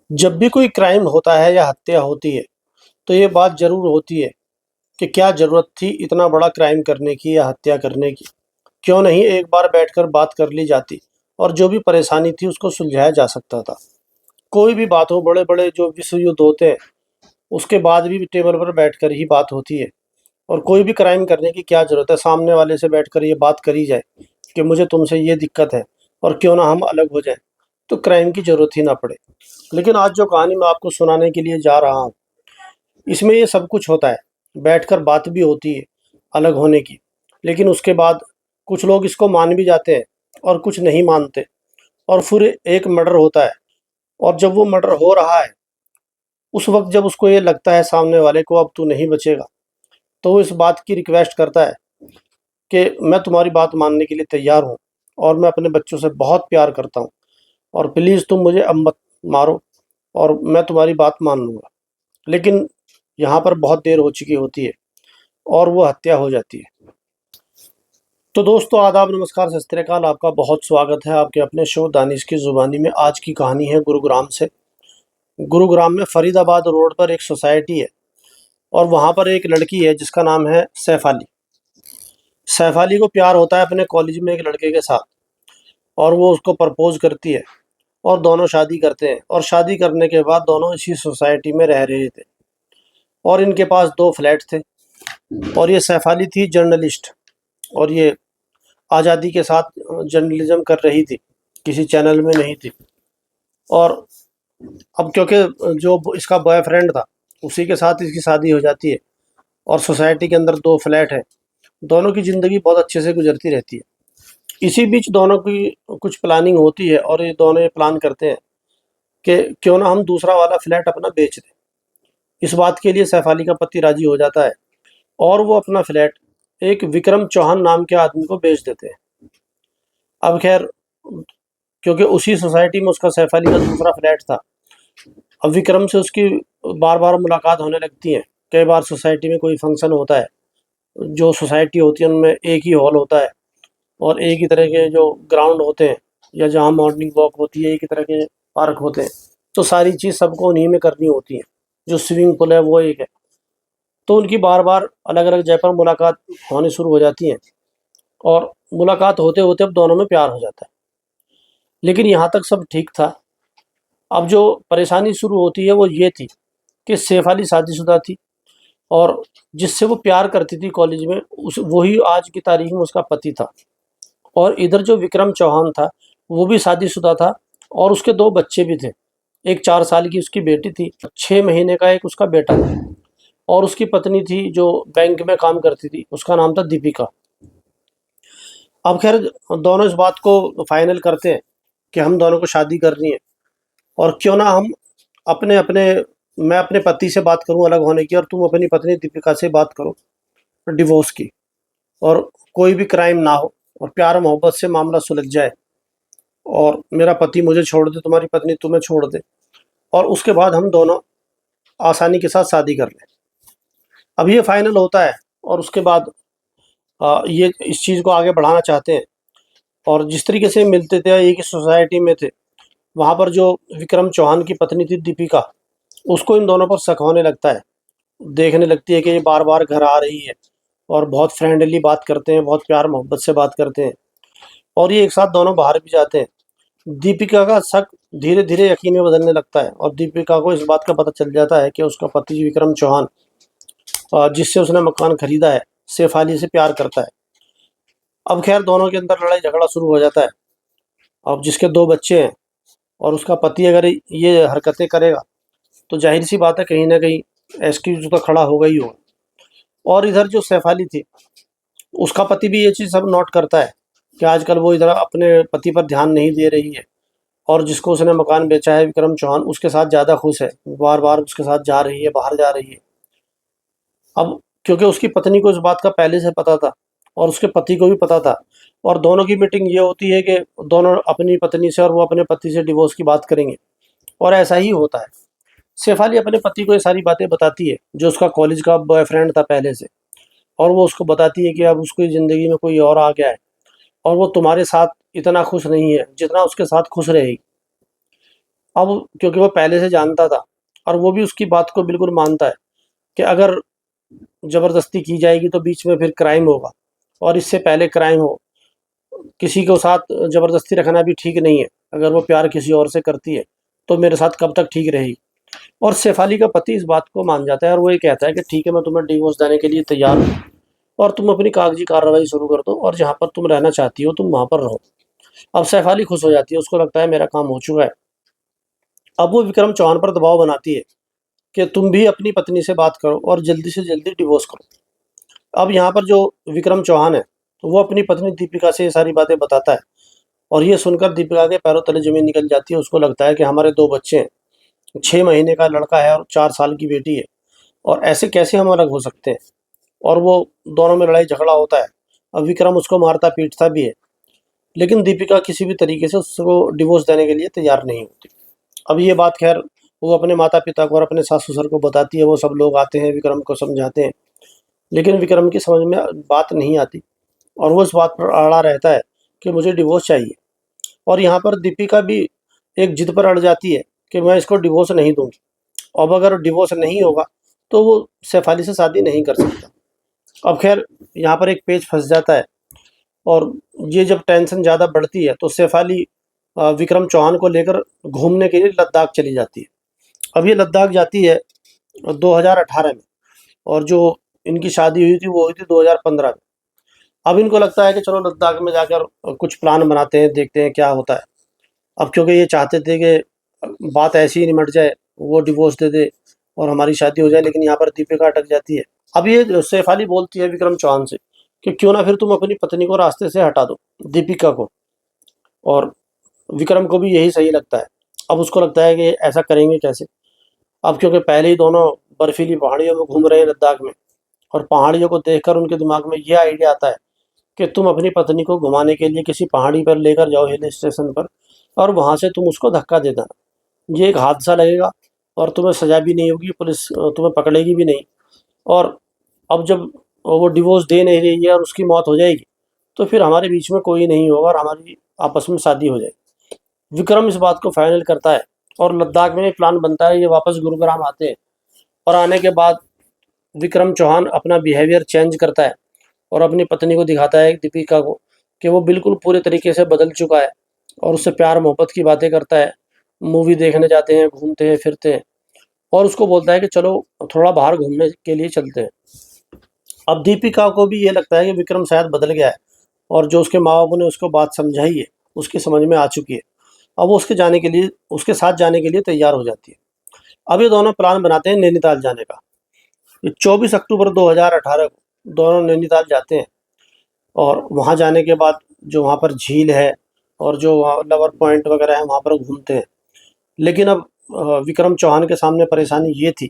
जब भी कोई क्राइम होता है या हत्या होती है, तो ये बात ज़रूर होती है कि क्या ज़रूरत थी इतना बड़ा क्राइम करने की या हत्या करने की? क्यों नहीं एक बार बैठकर बात कर ली जाती और जो भी परेशानी थी उसको सुलझाया जा सकता था। कोई भी बात हो, बड़े-बड़े जो विश्व युद्ध होते हैं, उसके बाद भी टेबल पर बैठकर ही बात होती है। और कोई भी क्राइम करने की क्या ज़रूरत है, सामने वाले से बैठकर ये बात करी जाए कि मुझे तुमसे ये दिक्कत है और क्यों ना हम अलग हो जाएँ, तो क्राइम की ज़रूरत ही ना पड़े। लेकिन आज जो कहानी मैं आपको सुनाने के लिए जा रहा हूँ, इसमें ये सब कुछ होता है। बैठकर बात भी होती है अलग होने की, लेकिन उसके बाद कुछ लोग इसको मान भी जाते हैं और कुछ नहीं मानते, और फिर एक मर्डर होता है। और जब वो मर्डर हो रहा है, उस वक़्त जब उसको ये लगता है सामने वाले को अब तू नहीं बचेगा, तो वो इस बात की रिक्वेस्ट करता है कि मैं तुम्हारी बात मानने के लिए तैयार हूँ और मैं अपने बच्चों से बहुत प्यार करता हूँ, और प्लीज़ तुम मुझे अब मत मारो और मैं तुम्हारी बात मान लूँगा। लेकिन यहाँ पर बहुत देर हो चुकी होती है और वो हत्या हो जाती है। तो दोस्तों, आदाब, नमस्कार, सत श्री अकाल। आपका बहुत स्वागत है आपके अपने शो दानिश की ज़ुबानी में। आज की कहानी है गुरुग्राम से। गुरुग्राम में फरीदाबाद रोड पर एक सोसाइटी है और वहाँ पर एक लड़की है जिसका नाम है सैफ़ अली। सैफ़ अली को प्यार होता है अपने कॉलेज में एक लड़के के साथ, और वो उसको प्रपोज़ करती है और दोनों शादी करते हैं, और शादी करने के बाद दोनों इसी सोसाइटी में रह रहे थे, और इनके पास 2 फ्लैट थे। और ये सैफ़ अली थी जर्नलिस्ट, और ये आज़ादी के साथ जर्नलिज़्म कर रही थी, किसी चैनल में नहीं थी। और अब क्योंकि जो इसका बॉयफ्रेंड था, उसी के साथ इसकी शादी हो जाती है, और सोसाइटी के अंदर 2 फ्लैट हैं। दोनों की ज़िंदगी बहुत अच्छे से गुज़रती रहती है। इसी बीच दोनों की कुछ प्लानिंग होती है और ये दोनों ये प्लान करते हैं कि क्यों ना हम दूसरा वाला फ्लैट अपना बेच दें। इस बात के लिए सैफ़ अली का पति राज़ी हो जाता है और वो अपना फ्लैट एक विक्रम चौहान नाम के आदमी को बेच देते हैं। अब ख़ैर, क्योंकि उसी सोसाइटी में उसका सैफ़ अली का दूसरा फ्लैट था, अब विक्रम से उसकी बार-बार मुलाकात होने लगती है। कई बार सोसाइटी में कोई फंक्शन होता है, जो सोसाइटी होती है उनमें एक ही हॉल होता है और एक ही तरह के जो ग्राउंड होते हैं, या जहाँ मॉर्निंग वॉक होती है, एक ही तरह के पार्क होते हैं। तो सारी चीज़ सबको उन्हीं में करनी होती है। जो स्विमिंग पूल है वो एक है। तो उनकी बार-बार अलग-अलग जगह पर मुलाकात होनी शुरू हो जाती है, और मुलाकात होते-होते अब दोनों में प्यार हो जाता है। लेकिन यहाँ तक सब ठीक था। अब जो परेशानी शुरू होती है वो ये थी कि सैफ़ अली शादीशुदा थी, और जिससे वो प्यार करती थी कॉलेज में, उस वही आज की तारीख में उसका पति था। और इधर जो विक्रम चौहान था, वो भी शादीशुदा था और उसके 2 बच्चे भी थे। एक 4 साल की उसकी बेटी थी, 6 महीने का एक उसका बेटा था, और उसकी पत्नी थी जो बैंक में काम करती थी, उसका नाम था दीपिका। अब ख़ैर, दोनों इस बात को फाइनल करते हैं कि हम दोनों को शादी करनी है, और क्यों ना हम अपने-अपने मैं अपने पति से बात करूँ अलग होने की, और तुम अपनी पत्नी दीपिका से बात करो डिवोर्स की, और कोई भी क्राइम ना हो और प्यार-मोहब्बत से मामला सुलझ जाए, और मेरा पति मुझे छोड़ दे, तुम्हारी पत्नी तुम्हें छोड़ दे, और उसके बाद हम दोनों आसानी के साथ शादी कर लें। अब ये फाइनल होता है, और उसके बाद ये इस चीज़ को आगे बढ़ाना चाहते हैं, और जिस तरीके से मिलते थे, एक ही सोसाइटी में थे, वहाँ पर जो विक्रम चौहान की पत्नी थी दीपिका, उसको इन दोनों पर शक होने लगता है। देखने लगती है कि ये बार-बार घर आ रही है और बहुत फ्रेंडली बात करते हैं, बहुत प्यार मोहब्बत से बात करते हैं, और ये एक साथ दोनों बाहर भी जाते हैं। दीपिका का शक धीरे-धीरे यकीन में बदलने लगता है, और दीपिका को इस बात का पता चल जाता है कि उसका पति विक्रम चौहान, जिससे उसने मकान खरीदा है, सैफ़ अली से प्यार करता है। अब ख़ैर, दोनों के अंदर लड़ाई झगड़ा शुरू हो जाता है। अब जिसके 2 बच्चे हैं और उसका पति अगर ये हरकतें करेगा, तो ज़ाहिर-सी बात है कहीं न कहीं एक्सक्यूज़ तो खड़ा होगा ही होगा। और इधर जो सैफ़ अली थी, उसका पति भी ये चीज़ सब नोट करता है कि आजकल वो इधर अपने पति पर ध्यान नहीं दे रही है, और जिसको उसने मकान बेचा है विक्रम चौहान, उसके साथ ज़्यादा खुश है। बार-बार उसके साथ जा रही है, बाहर जा रही है। अब क्योंकि उसकी पत्नी को इस बात का पहले से पता था, और उसके पति को भी पता था, और दोनों की मीटिंग ये होती है कि दोनों अपनी पत्नी से और वो अपने पति से डिवोर्स की बात करेंगे, और ऐसा ही होता है। सैफ़ अली अपने पति को ये सारी बातें बताती है, जो उसका कॉलेज का बॉयफ्रेंड था पहले से, और वो उसको बताती है कि अब उसकी ज़िंदगी में कोई और आ गया है, और वो तुम्हारे साथ इतना खुश नहीं है जितना उसके साथ खुश रहेगी। अब क्योंकि वो पहले से जानता था और वो भी उसकी बात को बिल्कुल मानता है कि अगर ज़बरदस्ती की जाएगी तो बीच में फिर क्राइम होगा और इससे पहले क्राइम हो। किसी को साथ ज़बरदस्ती रखना भी ठीक नहीं है। अगर वो प्यार किसी और से करती है तो मेरे साथ कब तक ठीक रहेगी। और शेफाली का पति इस बात को मान जाता है और वो ये कहता है कि ठीक है, मैं तुम्हें डिवोर्स देने के लिए तैयार हूँ और तुम अपनी कागजी कार्रवाई शुरू कर दो और जहाँ पर तुम रहना चाहती हो तुम वहाँ पर रहो। अब शेफाली खुश हो जाती है, उसको लगता है मेरा काम हो चुका है। अब वो विक्रम चौहान पर दबाव बनाती है कि तुम भी अपनी पत्नी से बात करो और जल्दी से जल्दी डिवोर्स करो। अब यहाँ पर जो विक्रम चौहान है, तो वो अपनी पत्नी दीपिका से ये सारी बातें बताता है और ये सुनकर दीपिका के पैरों तले ज़मीन निकल जाती है। उसको लगता है कि हमारे 2 बच्चे हैं, 6 महीने का लड़का है और 4 साल की बेटी है और ऐसे कैसे हम अलग हो सकते हैं। और वो दोनों में लड़ाई झगड़ा होता है। अब विक्रम उसको मारता पीटता भी है, लेकिन दीपिका किसी भी तरीके से उसको डिवोर्स देने के लिए तैयार नहीं होती। अब ये बात खैर वो अपने माता-पिता को और अपने सास-ससुर को बताती है। वो सब लोग आते हैं, विक्रम को समझाते हैं, लेकिन विक्रम की समझ में बात नहीं आती और वो इस बात पर अड़ा रहता है कि मुझे डिवोर्स चाहिए। और यहाँ पर दीपिका भी एक ज़िद पर अड़ जाती है कि मैं इसको डिवोर्स नहीं दूँगी। अब अगर डिवोर्स नहीं होगा तो वो शेफाली से शादी नहीं कर सकता। अब खैर यहाँ पर एक पेच फँस जाता है और ये जब टेंशन ज़्यादा बढ़ती है तो शेफाली विक्रम चौहान को लेकर घूमने के लिए लद्दाख चली जाती है। अब ये लद्दाख जाती है 2018 में और जो इनकी शादी हुई थी वो हुई थी 2015 में। अब इनको लगता है कि चलो लद्दाख में जाकर कुछ प्लान बनाते हैं, देखते हैं क्या होता है। अब क्योंकि ये चाहते थे कि बात ऐसे ही निमट जाए, वो डिवोर्स दे दे और हमारी शादी हो जाए, लेकिन यहाँ पर दीपिका अटक जाती है। अब ये शेफाली बोलती है विक्रम चौहान से कि क्यों ना फिर तुम अपनी पत्नी को रास्ते से हटा दो, दीपिका को। और विक्रम को भी यही सही लगता है। अब उसको लगता है कि ऐसा करेंगे कैसे? अब क्योंकि पहले ही दोनों बर्फीली पहाड़ियों में घूम रहे हैं लद्दाख में और पहाड़ियों को देखकर उनके दिमाग में ये आइडिया आता है कि तुम अपनी पत्नी को घुमाने के लिए किसी पहाड़ी पर लेकर जाओ, हिल स्टेशन पर, और वहाँ से तुम उसको धक्का दे देना। ये एक हादसा लगेगा और तुम्हें सज़ा भी नहीं होगी, पुलिस तुम्हें पकड़ेगी भी नहीं। और अब जब वो डिवोर्स दे नहीं रही है और उसकी मौत हो जाएगी, तो फिर हमारे बीच में कोई नहीं होगा और हमारी आपस में शादी हो जाएगी। विक्रम इस बात को फाइनल करता है और लद्दाख में प्लान बनता है। ये वापस गुरुग्राम आते हैं और आने के बाद विक्रम चौहान अपना बिहेवियर चेंज करता है और अपनी पत्नी को दिखाता है, दीपिका को, कि वो बिल्कुल पूरे तरीके से बदल चुका है और उससे प्यार मोहब्बत की बातें करता है। मूवी देखने जाते हैं, घूमते हैं फिरते हैं और उसको बोलता है कि चलो थोड़ा बाहर घूमने के लिए चलते हैं। अब दीपिका को भी ये लगता है कि विक्रम शायद बदल गया है और जो उसके माँ बापों ने उसको बात समझाई है उसकी समझ में आ चुकी है। अब वो उसके साथ जाने के लिए तैयार हो जाती है। अब ये दोनों प्लान बनाते हैं नैनीताल जाने का। ये 24 अक्टूबर 2018 को दोनों नैनीताल जाते हैं और वहाँ जाने के बाद जो वहाँ पर झील है और जो वहाँ लवर पॉइंट वगैरह है वहाँ पर घूमते हैं। लेकिन अब विक्रम चौहान के सामने परेशानी ये थी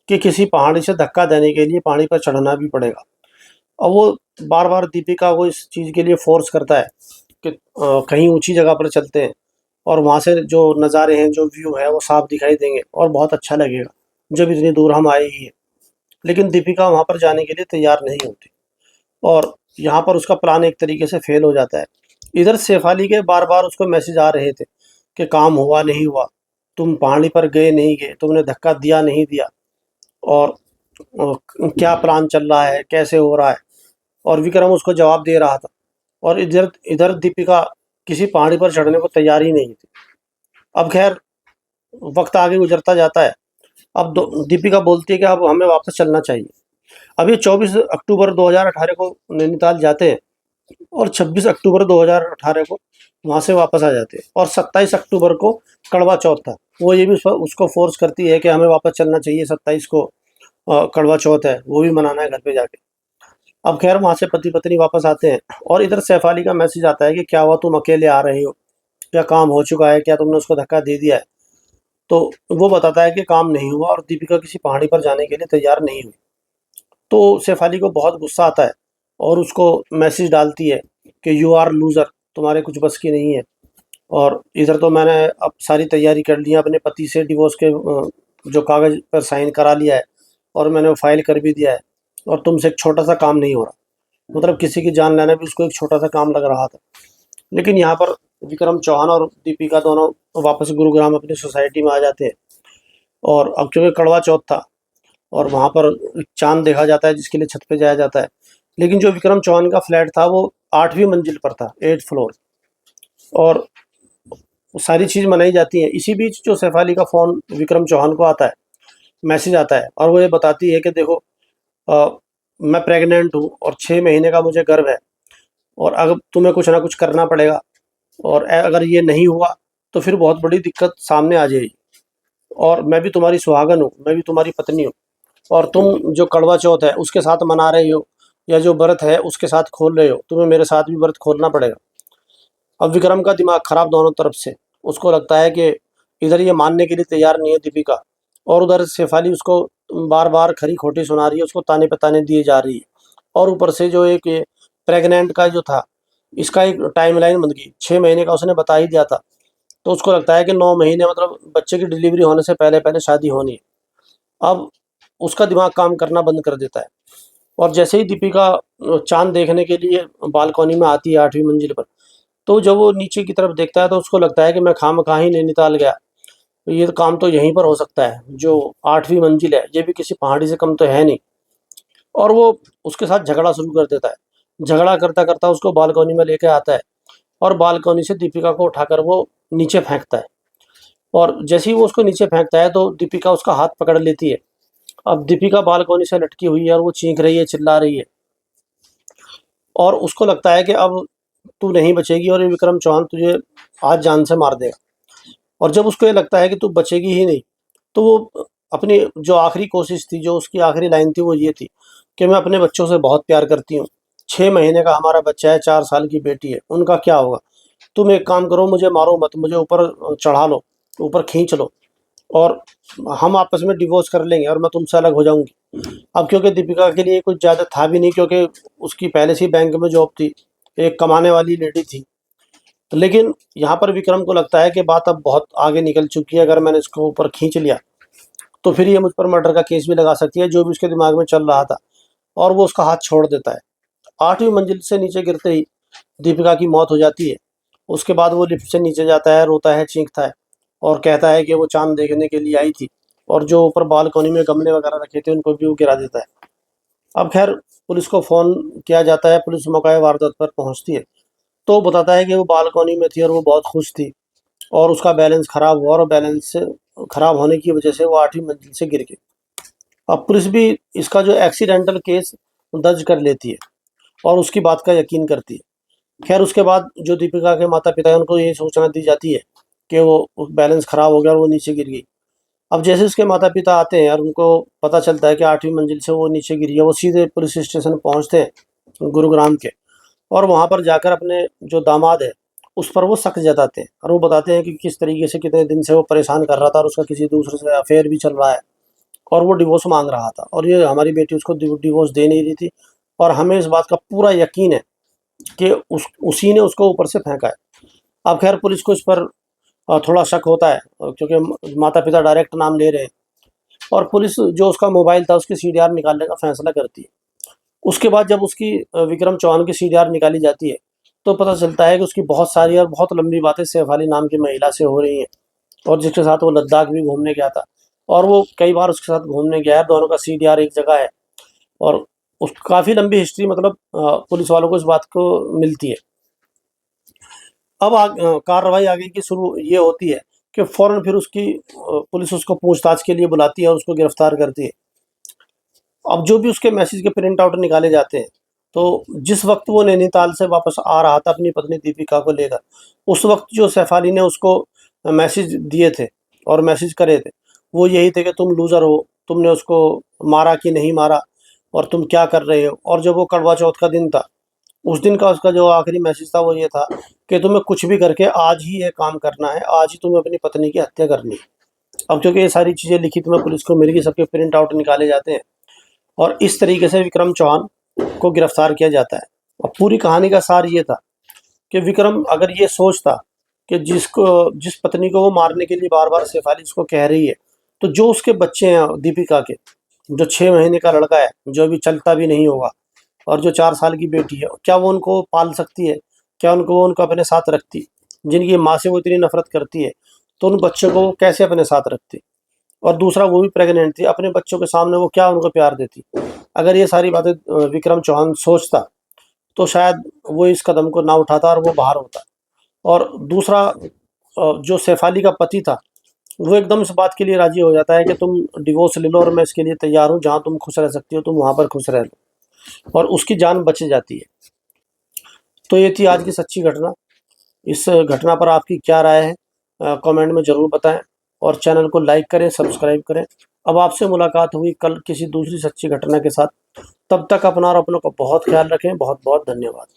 कि किसी पहाड़ी से धक्का देने के लिए पहाड़ी पर चढ़ना भी पड़ेगा। अब वो बार-बार दीपिका को इस चीज़ के लिए फ़ोर्स करता है कि कहीं ऊँची जगह पर चलते हैं और वहाँ से जो नज़ारे हैं, जो व्यू है वो साफ दिखाई देंगे और बहुत अच्छा लगेगा, जब इतनी दूर हम आए ही हैं। लेकिन दीपिका वहाँ पर जाने के लिए तैयार नहीं होती और यहाँ पर उसका प्लान एक तरीके से फ़ेल हो जाता है। इधर शेफ़ाली के बार-बार उसको मैसेज आ रहे थे कि काम हुआ नहीं हुआ, तुम पहाड़ी पर गए नहीं गए, तुमने धक्का दिया नहीं दिया और क्या प्लान चल रहा है, कैसे हो रहा है। और विक्रम उसको जवाब दे रहा था और इधर इधर दीपिका किसी पहाड़ी पर चढ़ने को तैयार ही नहीं थी। अब खैर वक़्त आगे गुज़रता जाता है। अब दो दीपिका बोलती है कि अब हमें वापस चलना चाहिए। अब ये 24 अक्टूबर 2018 को नैनीताल जाते हैं और 26 अक्टूबर 2018 को वहाँ से वापस आ जाते हैं और 27 अक्टूबर को कड़वा चौथ था। वो ये भी उसको फ़ोर्स करती है कि हमें वापस चलना चाहिए, 27 को कड़वा चौथ है, वो भी मनाना है घर पे जाके। अब खैर वहाँ से पति-पत्नी वापस आते हैं और इधर सैफ अली का मैसेज आता है कि क्या हुआ, तुम अकेले आ रहे हो? क्या काम हो चुका है? क्या तुमने उसको धक्का दे दिया है? तो वो बताता है कि काम नहीं हुआ और दीपिका किसी पहाड़ी पर जाने के लिए तैयार नहीं हुई। तो सैफ अली को बहुत गुस्सा आता है और उसको मैसेज डालती है कि यू आर लूज़र, तुम्हारे कुछ बस की नहीं है। और इधर तो मैंने अब सारी तैयारी कर ली है, अपने पति से डिवोर्स के जो कागज़ पर साइन करा लिया है और मैंने वो फाइल कर भी दिया है और तुमसे एक छोटा-सा काम नहीं हो रहा। मतलब किसी की जान लेना भी उसको एक छोटा-सा काम लग रहा था। लेकिन यहाँ पर विक्रम चौहान और दीपिका दोनों वापस गुरुग्राम अपनी सोसाइटी में आ जाते हैं। और अब चूँकि कड़वा चौथ था और वहाँ पर चाँद देखा जाता है जिसके लिए छत पे जाया जाता है। लेकिन जो विक्रम चौहान का फ्लैट था वो 8वीं मंजिल पर था, 8th फ्लोर। और सारी चीज़ मनाई जाती है। इसी बीच जो सैफ अली का फ़ोन विक्रम चौहान को आता है, मैसेज आता है और वो ये बताती है कि देखो मैं प्रेग्नेंट हूँ और 6 महीने का मुझे गर्भ है और अब तुम्हें कुछ ना कुछ करना पड़ेगा और अगर ये नहीं हुआ तो फिर बहुत बड़ी दिक्कत सामने आ जाएगी। और मैं भी तुम्हारी सुहागन हूँ, मैं भी तुम्हारी पत्नी हूँ और तुम जो कड़वा चौथ है उसके साथ मना रहे हो या जो व्रत है उसके साथ खोल रहे हो, तुम्हें मेरे साथ भी व्रत खोलना पड़ेगा। अब विक्रम का दिमाग खराब दोनों तरफ से। उसको लगता है कि इधर ये मानने के लिए तैयार नहीं है दीपिका और उधर शेफाली उसको बार-बार खरी खोटी सुना रही है, उसको ताने पे ताने दिए जा रही है। और ऊपर से जो एक ये प्रेग्नेंट का जो था, इसका एक टाइमलाइन बन गई। 6 महीने का उसने बता ही दिया था। तो उसको लगता है कि 9 महीने मतलब बच्चे की डिलीवरी होने से पहले-पहले शादी होनी है। अब उसका दिमाग काम करना बंद कर देता है और जैसे ही दीपिका चाँद देखने के लिए बालकनी में आती है 8वीं मंजिल पर, तो जब वो नीचे की तरफ देखता है तो उसको लगता है कि मैं खामखा ही नैनीताल गया। तो ये काम तो यहीं पर हो सकता है, जो 8वीं मंजिल है, ये भी किसी पहाड़ी से कम तो है नहीं। और वो उसके साथ झगड़ा शुरू कर देता है। झगड़ा करता-करता उसको बालकनी में लेके आता है और बालकनी से दीपिका को उठाकर वो नीचे फेंकता है। और जैसे ही वो उसको नीचे फेंकता है तो दीपिका उसका हाथ पकड़ लेती है। अब दीपिका बालकनी से लटकी हुई है और वो चीख रही है, चिल्ला रही है और उसको लगता है कि अब तू नहीं बचेगी और ये विक्रम चौहान तुझे आज जान से मार देगा। और जब उसको ये लगता है कि तू बचेगी ही नहीं, तो वो अपनी जो आखिरी कोशिश थी, जो उसकी आखिरी लाइन थी वो ये थी कि मैं अपने बच्चों से बहुत प्यार करती हूँ। 6 महीने का हमारा बच्चा है, 4 साल की बेटी है, उनका क्या होगा? तुम एक काम करो, मुझे मारो मत, मुझे ऊपर चढ़ा लो, ऊपर खींच लो और हम आपस में डिवोर्स कर लेंगे और मैं तुमसे अलग हो जाऊँगी। अब क्योंकि दीपिका के लिए कुछ ज़्यादा था भी नहीं, क्योंकि उसकी पहले से ही बैंक में जॉब थी, एक कमाने वाली लेडी थी। लेकिन यहाँ पर विक्रम को लगता है कि बात अब बहुत आगे निकल चुकी है, अगर मैंने इसको ऊपर खींच लिया तो फिर ये मुझ पर मर्डर का केस भी लगा सकती है, जो भी उसके दिमाग में चल रहा था। और वो उसका हाथ छोड़ देता है। 8वीं मंजिल से नीचे गिरते ही दीपिका की मौत हो जाती है। उसके बाद वो लिफ्ट से नीचे जाता है, रोता है, चीखता है और कहता है कि वो चाँद देखने के लिए आई थी और जो ऊपर बालकनी में गमले वगैरह रखे थे उनको भी वो गिरा देता है। अब खैर पुलिस को फ़ोन किया जाता है, पुलिस मौका वारदात पर पहुँचती है। तो बताता है कि वो बालकनी में थी और वो बहुत खुश थी और उसका बैलेंस ख़राब हुआ और बैलेंस ख़राब होने की वजह से वो 8वीं मंजिल से गिर गई। अब पुलिस भी इसका जो एक्सीडेंटल केस दर्ज कर लेती है और उसकी बात का यकीन करती है। खैर उसके बाद जो दीपिका के माता-पिता हैं उनको ये सूचना दी जाती है कि वो बैलेंस ख़राब हो गया और वो नीचे गिर गई। अब जैसे उसके माता-पिता आते हैं और उनको पता चलता है कि 8वीं मंजिल से वो नीचे गिरी है, वो सीधे पुलिस स्टेशन पहुँचते हैं गुरुग्राम के और वहाँ पर जाकर अपने जो दामाद है, उस पर वो शक जताते हैं और वो बताते हैं कि किस तरीके से कितने दिन से वो परेशान कर रहा था और उसका किसी दूसरे से अफ़ेयर भी चल रहा है और वो डिवोर्स माँग रहा था और ये हमारी बेटी उसको डिवोर्स दे नहीं रही थी और हमें इस बात का पूरा यकीन है कि उसी ने उसको ऊपर से फेंका है। अब खैर पुलिस को इस पर थोड़ा शक होता है क्योंकि माता-पिता डायरेक्ट नाम ले रहे हैं और पुलिस जो उसका मोबाइल था उसकी सीडीआर निकालने का फैसला करती है। उसके बाद जब उसकी विक्रम चौहान की सीडीआर निकाली जाती है, तो पता चलता है कि उसकी बहुत सारी और बहुत लंबी बातें सैफ अली नाम की महिला से हो रही हैं और जिसके साथ वो लद्दाख भी घूमने गया था और वो कई बार उसके साथ घूमने गया है, दोनों का सीडीआर एक जगह है और उस काफ़ी लंबी हिस्ट्री मतलब पुलिस वालों को इस बात को मिलती है। अब कार्रवाई आगे की शुरू ये होती है कि फ़ौरन फिर उसकी पुलिस उसको पूछताछ के लिए बुलाती है और उसको गिरफ्तार करती है। अब जो भी उसके मैसेज के प्रिंट आउट निकाले जाते हैं, तो जिस वक़्त वो नैनीताल से वापस आ रहा था अपनी पत्नी दीपिका को लेकर, उस वक़्त जो सैफ अली ने उसको मैसेज दिए थे और मैसेज करे थे, वो यही थे कि तुम लूज़र हो, तुमने उसको मारा कि नहीं मारा और तुम क्या कर रहे हो? और जब वो करवा चौथ का दिन था, उस दिन का उसका जो आखिरी मैसेज था वो ये था कि तुम्हें कुछ भी करके आज ही ये काम करना है, आज ही तुम्हें अपनी पत्नी की हत्या करनी है। अब क्योंकि ये सारी चीज़ें लिखित में पुलिस को मिल गई, सबके प्रिंट आउट निकाले जाते हैं और इस तरीके से विक्रम चौहान को गिरफ्तार किया जाता है। और पूरी कहानी का सार ये था कि विक्रम अगर ये सोचता कि जिस पत्नी को वो मारने के लिए बार-बार सैफ अली उसको कह रही है, तो जो उसके बच्चे हैं दीपिका के, जो 6 महीने का लड़का है, जो अभी चलता भी नहीं होगा और जो 4 साल की बेटी है, क्या वो उनको पाल सकती है? क्या उनको वो उनको अपने साथ रखती? जिनकी माँ से वो इतनी नफरत करती है, तो उन बच्चों को वो कैसे अपने साथ रखती? और दूसरा, वो भी प्रेग्नेंट थी, अपने बच्चों के सामने वो क्या उनको प्यार देती? अगर ये सारी बातें विक्रम चौहान सोचता, तो शायद वो इस कदम को ना उठाता और वो बाहर होता। और दूसरा, जो शेफाली का पति था, वो एकदम इस बात के लिए राज़ी हो जाता है कि तुम डिवोर्स ले लो और मैं इसके लिए तैयार हूँ, जहाँ तुम खुश रह सकती हो तुम वहाँ पर खुश रह लो, और उसकी जान बच जाती है। तो ये थी आज की सच्ची घटना। इस घटना पर आपकी क्या राय है, कमेंट में ज़रूर बताएं, और चैनल को लाइक करें, सब्सक्राइब करें। अब आपसे मुलाकात हुई कल किसी दूसरी सच्ची घटना के साथ। तब तक अपना और अपनों का बहुत ख्याल रखें। बहुत बहुत धन्यवाद।